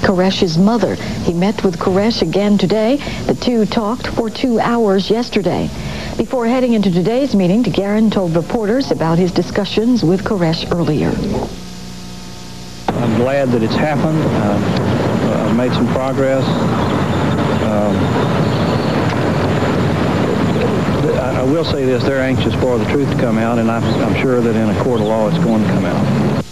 Koresh's mother. He met with Koresh again today. The two talked for 2 hours yesterday. Before heading into today's meeting, DeGuerin told reporters about his discussions with Koresh earlier. I'm glad that it's happened. I've made some progress. I will say this, they're anxious for the truth to come out, and I'm sure that in a court of law it's going to come out.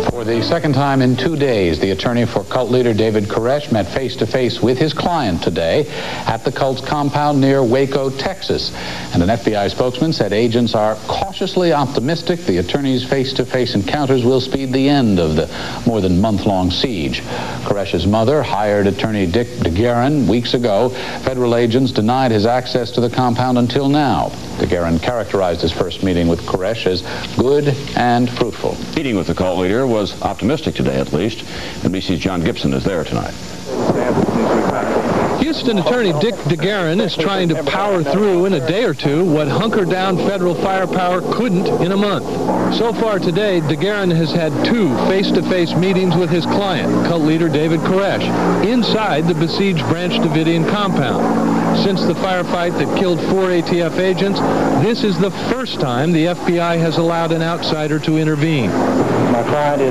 For the second time in 2 days, the attorney for cult leader David Koresh met face-to-face with his client today at the cult's compound near Waco, Texas. And an FBI spokesman said agents are cautiously optimistic the attorney's face-to-face encounters will speed the end of the more than month-long siege. Koresh's mother hired attorney Dick DeGuerin weeks ago. Federal agents denied his access to the compound until now. DeGuerin characterized his first meeting with Koresh as good and fruitful. Meeting with the cult leader was optimistic today, at least. NBC's John Gibson is there tonight. Houston attorney Dick DeGuerin is trying to power through in a day or two what hunker-down federal firepower couldn't in a month. So far today, DeGuerin has had 2 face-to-face meetings with his client, cult leader David Koresh, inside the besieged Branch Davidian compound. Since the firefight that killed 4 ATF agents, this is the first time the FBI has allowed an outsider to intervene. My client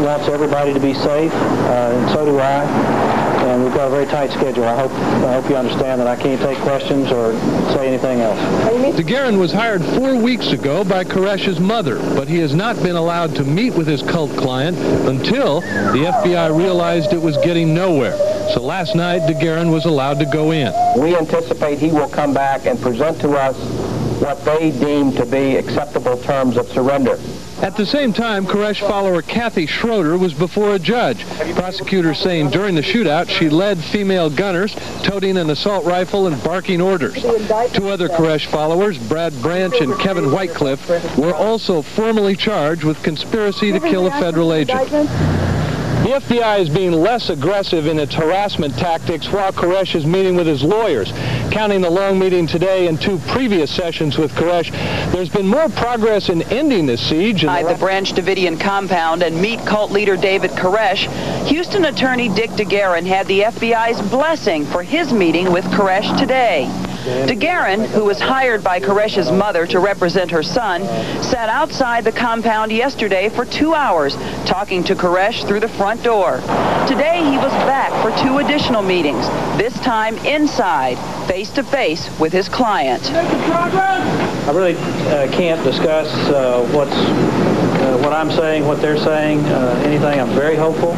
wants everybody to be safe, and so do I. And we've got a very tight schedule. I hope you understand that I can't take questions or say anything else. DeGuerin was hired 4 weeks ago by Koresh's mother, but he has not been allowed to meet with his cult client until the FBI realized it was getting nowhere. So last night, DeGuerin was allowed to go in. We anticipate he will come back and present to us what they deem to be acceptable terms of surrender. At the same time, Koresh follower Kathy Schroeder was before a judge. Prosecutors saying during the shootout she led female gunners, toting an assault rifle and barking orders. 2 other Koresh followers, Brad Branch and Kevin Whitecliffe, were also formally charged with conspiracy to kill a federal agent. The FBI is being less aggressive in its harassment tactics while Koresh is meeting with his lawyers. Counting the long meeting today and 2 previous sessions with Koresh, there's been more progress in ending this siege. Inside the Branch Davidian compound and meet cult leader David Koresh, Houston attorney Dick DeGuerin had the FBI's blessing for his meeting with Koresh today. DeGuerin, who was hired by Koresh's mother to represent her son, sat outside the compound yesterday for 2 hours, talking to Koresh through the front door. Today he was back for 2 additional meetings, this time inside, face-to-face with his client. I really can't discuss what I'm saying, what they're saying, anything. I'm very hopeful.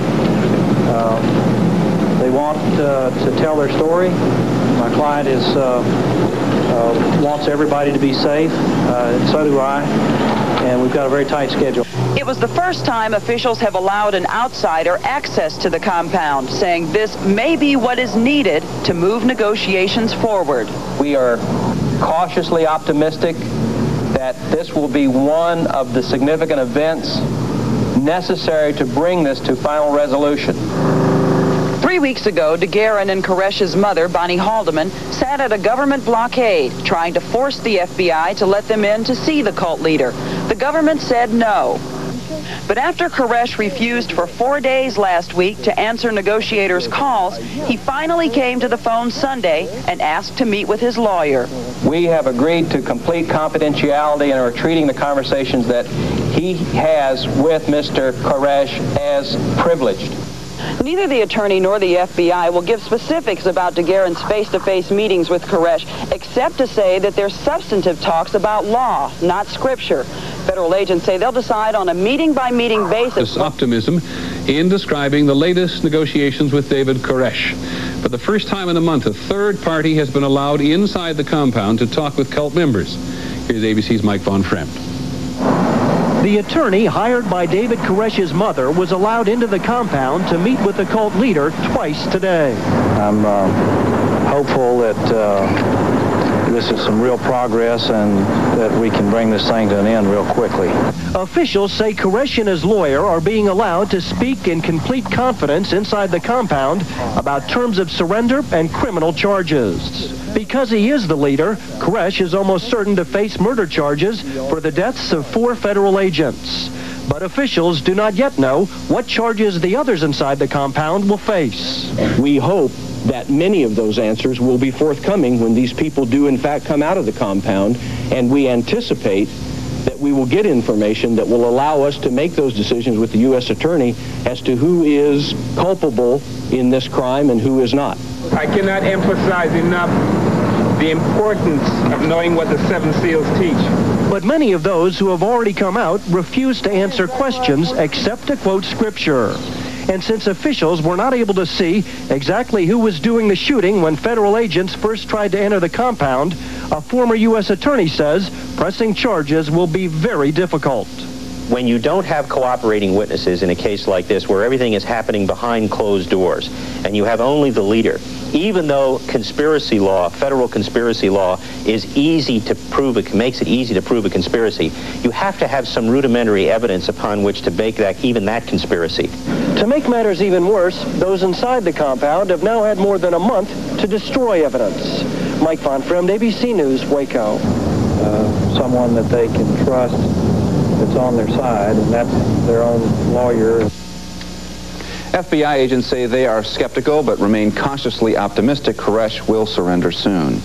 They want to tell their story. My client wants everybody to be safe, and so do I, and we've got a very tight schedule. It was the first time officials have allowed an outsider access to the compound, saying this may be what is needed to move negotiations forward. We are cautiously optimistic that this will be one of the significant events necessary to bring this to final resolution. 3 weeks ago, DeGuerin and Koresh's mother, Bonnie Haldeman, sat at a government blockade, trying to force the FBI to let them in to see the cult leader. The government said no. But after Koresh refused for 4 days last week to answer negotiators' calls, he finally came to the phone Sunday and asked to meet with his lawyer. We have agreed to complete confidentiality and are treating the conversations that he has with Mr. Koresh as privileged. Neither the attorney nor the FBI will give specifics about DeGuerin's face-to-face meetings with Koresh, except to say that they're substantive talks about law, not scripture. Federal agents say they'll decide on a meeting-by-meeting basis. Optimism in describing the latest negotiations with David Koresh. For the first time in a month, a third party has been allowed inside the compound to talk with cult members. Here's ABC's Mike Von Fremd. The attorney hired by David Koresh's mother was allowed into the compound to meet with the cult leader twice today. I'm hopeful that this is some real progress and that we can bring this thing to an end real quickly. Officials say Koresh and his lawyer are being allowed to speak in complete confidence inside the compound about terms of surrender and criminal charges. Because he is the leader, Koresh is almost certain to face murder charges for the deaths of 4 federal agents. But officials do not yet know what charges the others inside the compound will face. We hope that many of those answers will be forthcoming when these people do in fact come out of the compound, and we anticipate that we will get information that will allow us to make those decisions with the U.S. Attorney as to who is culpable in this crime and who is not. I cannot emphasize enough the importance of knowing what the 7 seals teach. But many of those who have already come out refuse to answer questions except to quote scripture. And since officials were not able to see exactly who was doing the shooting when federal agents first tried to enter the compound, a former U.S. attorney says pressing charges will be very difficult. When you don't have cooperating witnesses in a case like this where everything is happening behind closed doors and you have only the leader, even though conspiracy law, federal conspiracy law, is easy to prove, it makes it easy to prove a conspiracy, you have to have some rudimentary evidence upon which to bake that, even that conspiracy. To make matters even worse, those inside the compound have now had more than a month to destroy evidence. Mike Von Fremd, ABC News, Waco. Someone that they can trust that's on their side, and that's their own lawyer. FBI agents say they are skeptical but remain cautiously optimistic Koresh will surrender soon.